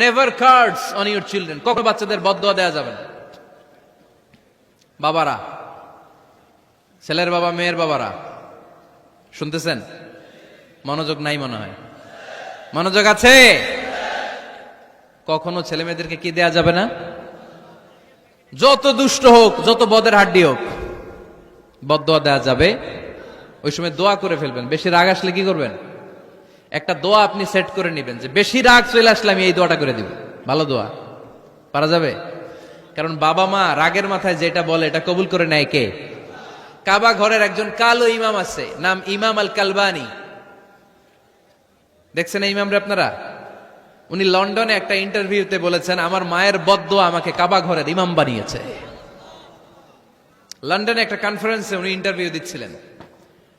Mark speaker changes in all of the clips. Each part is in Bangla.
Speaker 1: Never cards on your children. কখনো বাচ্চাদের বদদোয়া দেওয়া যাবে না। বাবারা, ছেলের বাবা মেয়ের বাবারা শুনতেছেন? মনোযোগ নাই মনে হয়। মনোযোগ আছে? কখনো ছেলে মেয়েদেরকে কি দেয়া যাবে না? যত দুষ্ট হোক, যত বদের হাড্ডি হোক, বদদোয়া দেওয়া যাবে। ওই সময় দোয়া করে ফেলবেন। বেশি রাগ আসলে কি করবেন? একটা দোয়া আপনি সেট করে নেবেন যে বেশি রাগ চলে আসলে আমি এই দোয়াটা করে দিব। ভালো দোয়া পারা যাবে? কারণ বাবা মা রাগের মাথায় যেটা বলে এটা কবুল করে নেয় কে? কাবা ঘরের একজন কালো ইমাম আছে, নাম ইমাম আল কালবানি। দেখছেন এই ইমামরে আপনারা? উনি লন্ডনে একটা ইন্টারভিউতে বলেছেন, আমার মায়ের বদদোয়া আমাকে কাবা ঘরের ইমাম বানিয়েছে। লন্ডনে একটা কনফারেন্সে উনি ইন্টারভিউ দিচ্ছিলেন।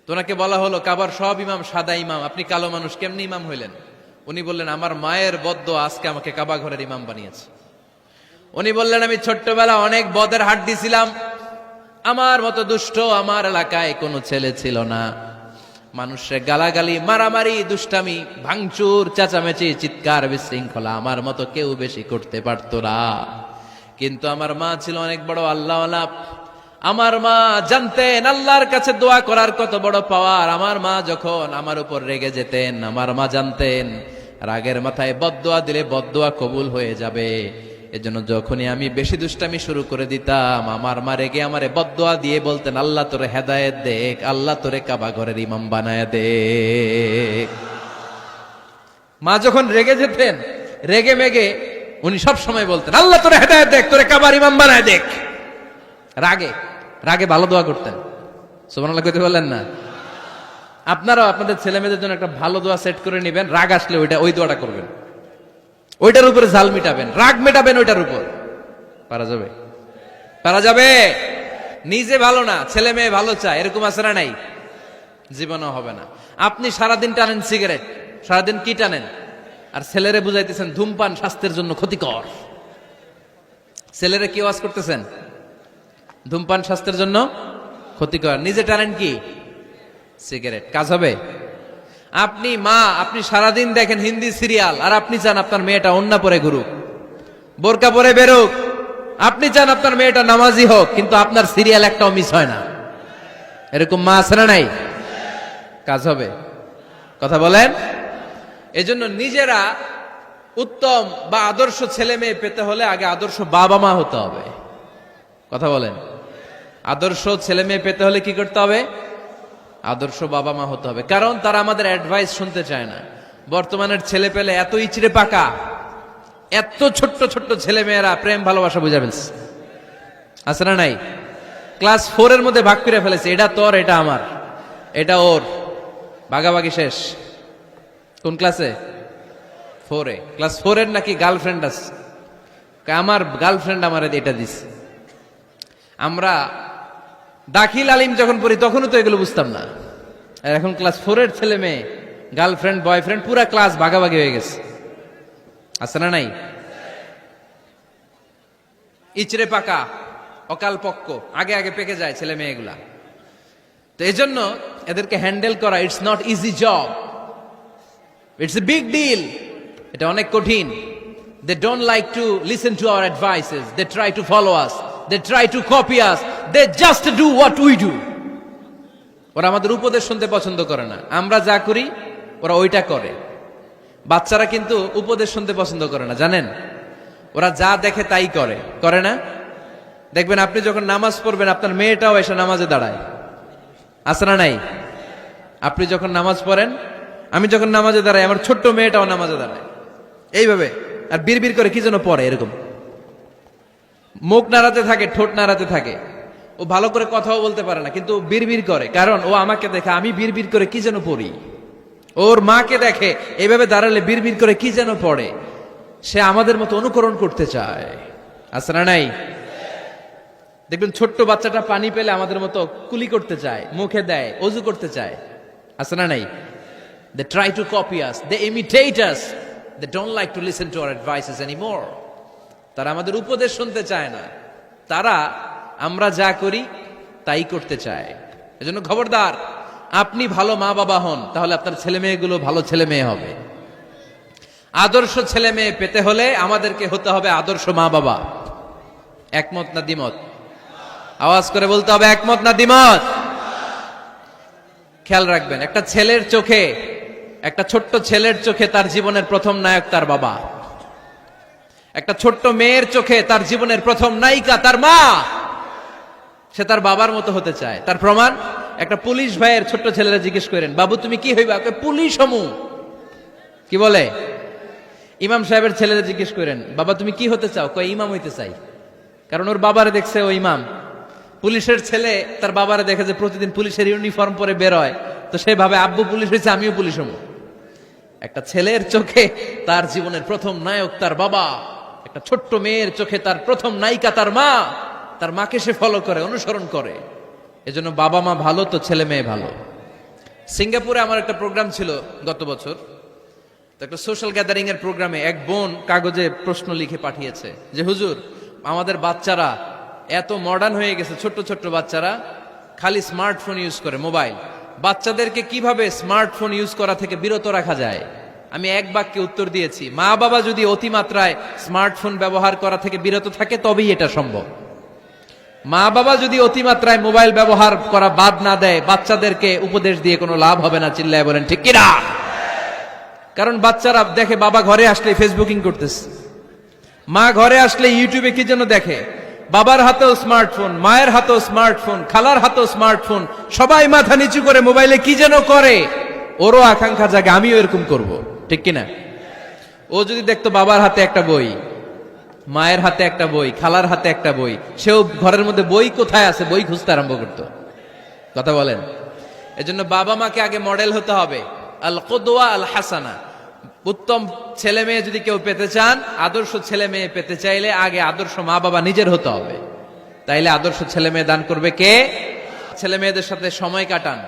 Speaker 1: তো ওনাকে বলা হলো, কাবার সব ইমাম সাদা ইমাম, আপনি কালো মানুষ, কেমনি ইমাম হইলেন? উনি বললেন, আমার মায়ের বদদোয়া আজকে আমাকে কাবা ঘরের ইমাম বানিয়েছে। উনি বললেন, আমি ছোট্টবেলা অনেক বদের হাড্ডি ছিলাম, আমার মতো দুষ্ট আমার এলাকায় কোনো ছেলে ছিল না। মানুষের গালাগালি, মারামারি, দুষ্টামি, ভাঙচুর, চেঁচামেচি, চিৎকার, বিশৃঙ্খলা আমার মতো কেউ বেশি করতে পারতো না। কিন্তু আমার মা ছিল অনেক বড় আল্লাহওয়ালা। আমার মা জানতেন আল্লাহর কাছে দোয়া করার কত বড় পাওয়ার। আমার মা যখন আমার উপর রেগে যেতেন, আমার মা জানতেন রাগের মাথায় বদদোয়া দিলে বদদোয়া কবুল হয়ে যাবে। এজন্য যখনই আমি বেশি দুষ্টামি শুরু করে দিতাম, আমার মা রেগে আমারে বদদোয়া দিয়ে বলতেন, আল্লাহ তোরে হেদায়েত দেখ, আল্লাহ তোরে কাবা ঘরের ইমাম বানায় দে। মা যখন রেগে যেতেন, রেগে মেগে উনি সব সময় বলতেন, আল্লাহ তোরে হেদায়েত দেখ, তোরে কাবার ইমাম বানায় দেখ। রাগে রাগে ভালো দোয়া করতেন। সুবহানাল্লাহ কইতে বললেন না? আপনারাও আপনাদের ছেলে মেয়েদের জন্য একটা ভালো দোয়া সেট করে নেবেন। রাগ আসলে ওই দোয়াটা করবেন, ওইটার উপরে ঝাল মিটাবেন, রাগ মেটাবেন ওইটার উপর। পারা যাবে? পারা যাবে? নিজে ভালো না, ছেলে মেয়ে ভালো চায়, এরকম আছে না নাই? জীবনও হবে না। আপনি সারাদিন টানেন সিগারেট, সারাদিন কি টানেন, আর ছেলেরে বুঝাইতেছেন ধূমপান স্বাস্থ্যের জন্য ক্ষতিকর। ছেলেরে কি ওয়াজ করতেছেন? ধূমপান স্বাস্থ্যের জন্য ক্ষতিকর। নিজে টানেন কি? সিগারেট। কাজ হবে? আপনি মা, আপনি সারাদিন দেখেন হিন্দি সিরিয়াল, আর আপনি চান আপনার মেয়েটা ওন্না পরে ঘুরুক, বোরকা পরে বেরোক। আপনি চান আপনার মেয়েটা নামাজি হোক, কিন্তু আপনার সিরিয়াল একটাও মিস হয় না। এরকম মা আছে না নাই? কাজ হবে? কথা বলেন। এজন্য নিজেরা উত্তম বা আদর্শ ছেলে মেয়ে পেতে হলে আগে আদর্শ বাবা মা হতে হবে। কথা বলেন। আদর্শ ছেলে মেয়ে পেতে হলে কি করতে হবে? আদর্শ বাবা মা হতে হবে। কারণ তারা আমাদের অ্যাডভাইস শুনতে চায় না। বর্তমানের ছেলে পেলে এত ইচড়ে পাকা, এত ছোট্ট ছোট্ট ছেলে মেয়েরা প্রেম ভালোবাসা বুঝা ফেলছে, আছে না নাই? ক্লাস 4 এর মধ্যে ভাগ করে ফেলেছে, এটা তোর, এটা আমার, এটা ওর, ভাগাভাগি শেষ। কোন ক্লাসে? 4 এ। ক্লাস 4 এর নাকি গার্লফ্রেন্ড আছে, আমার গার্লফ্রেন্ড আমার এটা দিছে। আমরা দাখিল আলিম যখন পড়ি তখনও তো এগুলো বুঝতাম না। আর এখন ক্লাস 4 এর ছেলে মেয়ে, গার্লফ্রেন্ড বয়ফ্রেন্ড, পুরা ক্লাস ভাগাভাগি হয়ে গেছে, আছে না নাই? ইচড়ে পাকা, অকাল পক্ক, আগে আগে পেকে যায় ছেলে মেয়েগুলা। তো এই জন্য এদেরকে হ্যান্ডেল করা, it's not easy job, it's a big deal. এটা অনেক কঠিন। They don't like to listen to our advices, they try to follow us, they try to copy us, they just do what we do. ওরা আমাদের উপদেশ শুনতে পছন্দ করে না, আমরা যা করি ওরা ওইটা করে। বাচ্চারা কিন্তু উপদেশ শুনতে পছন্দ করে না, জানেন? ওরা যা দেখে তাই করে, করে না? দেখবেন আপনি যখন নামাজ পড়বেন, আপনার মেয়েটাও এসে নামাজে দাঁড়ায়, আছে না নাই? আপনি যখন নামাজ পড়েন, আমি যখন নামাজে দাঁড়াই, আমার ছোট্ট মেয়েটাও নামাজে দাঁড়ায় এইভাবে, আর বিড়বিড় করে কি যেন পড়ে, এরকম মুখ নাড়াতে থাকে, ঠোঁট নাড়াতে থাকে। ও ভালো করে কথাও বলতে পারে না, কিন্তু বিড়বিড় করে, কারণ ও আমাকে দেখে আমি বিড়বিড় করে কি যেন পড়ি। ওর মাকে দেখে এইভাবে দাঁড়ালে বিড়বিড় করে কি যেন পড়ে। সে আমাদের মতো অনুকরণ করতে চায়, আছে না নাই? দেখবেন ছোট্ট বাচ্চাটা পানি পেলে আমাদের মতো কুলি করতে চায়, মুখে দেয়, অজু করতে চায়, আছে না নাই? They try to copy us, they imitate us, they don't like to listen to our advices anymore. তারা আমাদের উপদেশ শুনতে চায় না, তারা আমরা যা করি তাই করতে চায়। এজন্য খবরদার, আপনি ভালো মা বাবা হন, তাহলে আপনার ছেলে মেয়েগুলো ভালো ছেলে মেয়ে হবে। আদর্শ ছেলে মেয়ে পেতে হলে আমাদেরকে হতে হবে আদর্শ মা বাবা। একমত না দ্বিমত? আওয়াজ করে বলতে হবে একমত না দ্বিমত। খেয়াল রাখবেন, একটা ছেলের চোখে, একটা ছোট্ট ছেলের চোখে তার জীবনের প্রথম নায়ক তার বাবা। একটা ছোট্ট মেয়ের চোখে তার জীবনের প্রথম নায়িকা তার মা। সে তার বাবার মতো হতে চায়। তার প্রমাণ, একটা পুলিশ ভাইয়ের ছোট্ট ছেলেরা জিজ্ঞেস করেন, বাবু তুমি কি হইবা? পুলিশ হমু। কি বলে? ইমাম সাহেবের ছেলেরা জিজ্ঞেস করেন, বাবা তুমি কি হতে চাও? কয় ইমাম হইতে চাই। কারণ ওর বাবারে দেখছে ও ইমাম। পুলিশের ছেলে তার বাবারে দেখে যে প্রতিদিন পুলিশের ইউনিফর্ম পরে বের হয়, তো সে ভাবে আব্বু পুলিশ হয়েছে, আমিও পুলিশ হবো। একটা ছেলের চোখে তার জীবনের প্রথম নায়ক তার বাবা, একটা ছোট্ট মেয়ের চোখে তার প্রথম নায়িকা তার মা। তার মাকে সে ফলো করে, অনুসরণ করে। এজন্য বাবা মা ভালো তো ছেলে মেয়ে ভালো। সিঙ্গাপুরে আমার একটা প্রোগ্রাম ছিল গত বছর। তো একটা সোশ্যাল গ্যাদারিং এর প্রোগ্রামে এক বোন কাগজে প্রশ্ন লিখে পাঠিয়েছে যে হুজুর, আমাদের বাচ্চারা এত মডার্ন হয়ে গেছে, ছোট্ট ছোট্ট বাচ্চারা খালি স্মার্টফোন ইউজ করে, মোবাইল। বাচ্চাদেরকে কিভাবে স্মার্টফোন ইউজ করা থেকে বিরত রাখা যায়? আমি এক বাক্যে উত্তর দিয়েছি, মা বাবা যদি অতিমাত্রায় স্মার্টফোন ব্যবহার করা থেকে বিরত থাকে তবেই এটা সম্ভব। মা বাবা যদি অতিমাত্রায় মোবাইল ব্যবহার করা বাদ না দেয়, বাচ্চাদেরকে উপদেশ দিয়ে কোনো লাভ হবে না। চিল্লায় বলেন ঠিক কিনা? কারণ বাচ্চারা দেখে বাবা ঘরে আসলে ফেসবুকিং করতেছে, মা ঘরে আসলে ইউটিউবে কি যেন দেখে। বাবার হাতেও স্মার্টফোন, মায়ের হাতেও স্মার্টফোন, খালার হাতেও স্মার্টফোন, সবাই মাথা নিচু করে মোবাইলে কি যেন করে। ওরও আকাঙ্ক্ষা জাগে আমিও এরকম করব, ঠিক কিনা? ও যদি দেখতো বাবার হাতে একটা বই, মায়ের হাতে একটা বই, খালার হাতে একটা বই, সেও ঘরের মধ্যে বই কোথায় আছে বই খুঁজতে আরম্ভ করতো। কথা বলেন? এজন্য বাবা মাকে আগে মডেল হতে হবে। আল কুদওয়া আল হাসানা। উত্তম ছেলে মেয়ে যদি কেউ পেতে চান, আদর্শ ছেলে মেয়ে পেতে চাইলে আগে আদর্শ মা বাবা নিজের হতে হবে। তাইলে আদর্শ ছেলে মেয়ে দান করবে কে? ছেলে মেয়েদের সাথে সময় কাটান।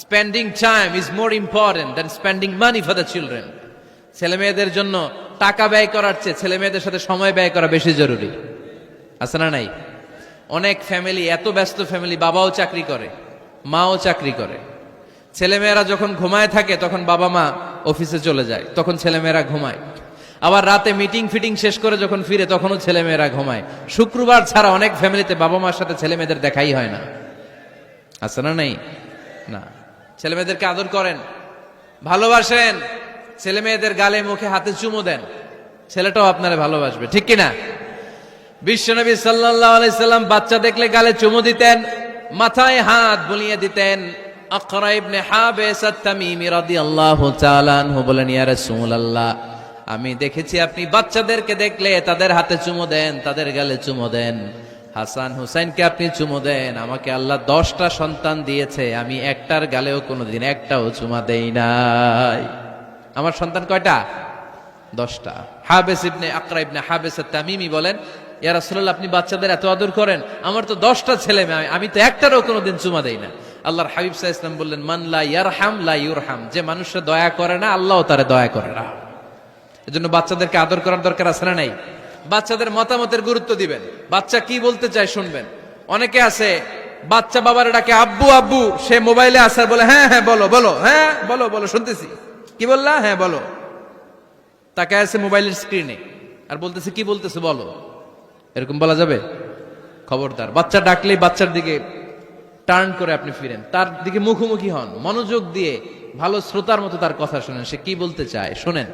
Speaker 1: Spending time is more important than spending money for the children. ছেলে মেয়েদের জন্য টাকা ব্যয় করার চেয়ে ছেলে মেয়েদের সাথে সময় ব্যয় করা বেশি জরুরি। আছে না নাই? অনেক ফ্যামিলি, এত ব্যস্ত ফ্যামিলি, বাবাও চাকরি করে, মাও চাকরি করে। ছেলেমেয়েরা যখন ঘুমায় থাকে তখন বাবা মা অফিসে চলে যায়, তখন ছেলেমেয়েরা ঘুমায়। আবার রাতে মিটিং ফিটিং শেষ করে যখন ফিরে তখনও ছেলেমেয়েরা ঘুমায়। শুক্রবার ছাড়া অনেক ফ্যামিলিতে বাবা মার সাথে ছেলেমেয়েদের দেখাই হয় না। আছে না নাই? না। ছেলেমেয়েদেরকে আদর করেন, ভালোবাসেন, ছেলেমেয়েদের গালে মুখে হাতে চুমু দেন, ছেলেটাও আপনারা ভালোবাসবে, ঠিক কিনা? বিশ্বনবী সাল্লাল্লাহু আলাইহি সাল্লাম বাচ্চা দেখলে গালে চুমু দিতেন, মাথায় হাত বুলিয়ে দিতেন। আকরা ইবনে হাবিস আত-তামিমি রাদিয়াল্লাহু তাআলা আনহু বলেন, ইয়া রাসূলুল্লাহ, আমি দেখেছি আপনি বাচ্চাদেরকে দেখলে তাদের হাতে চুমু দেন, তাদের গালে চুমু দেন। হাসান হুসাইনকে আপনি চুমু দেন। আমাকে আল্লাহ 10টা সন্তান দিয়েছে, আমি একটার গালেও কোনোদিন একটাও চুমা দেই নাই। আমার সন্তান কয়টা? 10টা। হাবিস ইবনে আকরা ইবনে হাবিস আত-তামিমি বলেন, ইয়া রাসূলুল্লাহ, আপনি বাচ্চাদের এত আদর করেন, আমার তো 10টা ছেলে মেয়ে, আমি তো একটারও কোনোদিন চুমা দেই না। আল্লাহর হাবিব সাল্লাল্লাহু আলাইহি ওয়াসাল্লাম বললেন, মান লা ইয়ারহাম লা ইউরহাম। যে মানুষের দয়া করে না, আল্লাহও তারে দয়া করে না। এজন্য বাচ্চাদেরকে আদর করার দরকার আছে না নাই? বাচ্চাদের মতামতের গুরুত্ব দিবেন, বাচ্চা কি বলতে চায় শুনবেন। অনেকে আছে বাচ্চা বাবার ডাকে আব্বু আব্বু, সে মোবাইলে আসার বলে হ্যাঁ হ্যাঁ বলো বলো, হ্যাঁ বলো বলো শুনতেছি, কি বললা, হ্যাঁ বলো। তাকে আছে মোবাইলের স্ক্রিনে আর বলতেছে কি বলতেছে বলো। এরকম বলা যাবে? খবরদার। বাচ্চা ডাকলেই বাচ্চার দিকে টার্ন করে আপনি ফিরেন, তার দিকে মুখোমুখি হন, মনোযোগ দিয়ে ভালো শ্রোতার মতো তার কথা শুনেন, সে কি বলতে চায় শুনেন।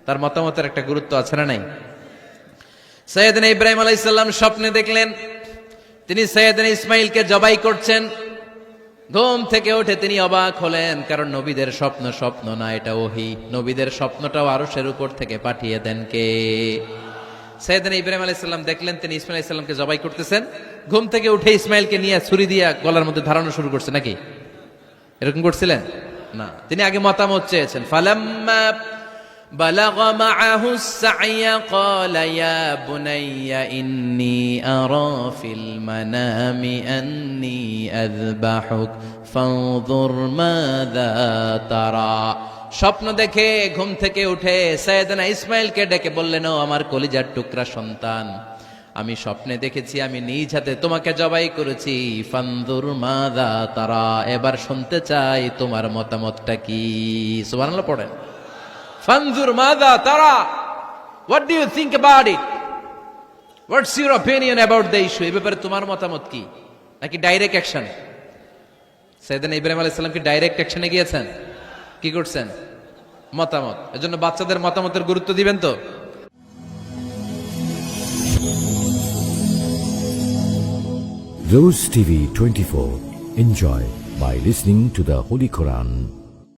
Speaker 1: তার মতামতের একটা গুরুত্ব আছে না নাই? সাইয়েদনা ইব্রাহিম আলাইহিস সালাম স্বপ্নে দেখলেন তিনি সাইয়েদনা ইসমাইলকে জবাই করছেন। ঘুম থেকে উঠে তিনি অবাক হলেন, কারণ নবীদের স্বপ্ন স্বপ্ন না, এটা ওহী। নবীদের স্বপ্নটাও আরশের উপর থেকে পাঠিয়ে দেন কে? সাইয়েদনা ইব্রাহিম আলাইহিস সালাম দেখলেন তিনি ইসমাইল আলাইহিস সালামকে জবাই করতেছেন। ঘুম থেকে উঠে ইসমাইলকে নিয়ে ছুরি দিয়ে গলার মধ্যে ধারানো শুরু করছে নাকি? এরকম করছিলেন না, তিনি আগে মতামত চেয়েছেন। ফালাম্মা বালাগ মাআহু সাইয়া ক্বালা ইয়া বুনাইয়া ইন্নী আরা ফিল মানামি আন্নী আযবাহুক ফানজুর মাযা তারা। স্বপ্ন দেখে ঘুম থেকে উঠে সাইয়েদনা ইসমাইলকে ডেকে বললেন, ও আমার কলিজার টুকরা সন্তান, আমি স্বপ্নে দেখেছি আমি নিজ হাতে তোমাকে জবাই করেছি। ফানজুর মাযা তারা, এবার শুনতে চাই তোমার মতামতটা কি। সুবহানাল্লাহ পড়েন। ফানজুর মাযা তারা, what do you think about it, what's your opinion about the issue, এই ব্যাপারে তোমার মতামত কি? নাকি ডাইরেক্ট অ্যাকশন? সাইয়েদনা ইব্রাহিম আলাইহিস সালাম কি ডাইরেক্ট অ্যাকশনে গিয়েছেন? কি করছেন? মতামত। এজন্য বাচ্চাদের মতামতের গুরুত্ব দিবেন তো।
Speaker 2: Rose TV 24. Enjoy by listening to the Holy Quran.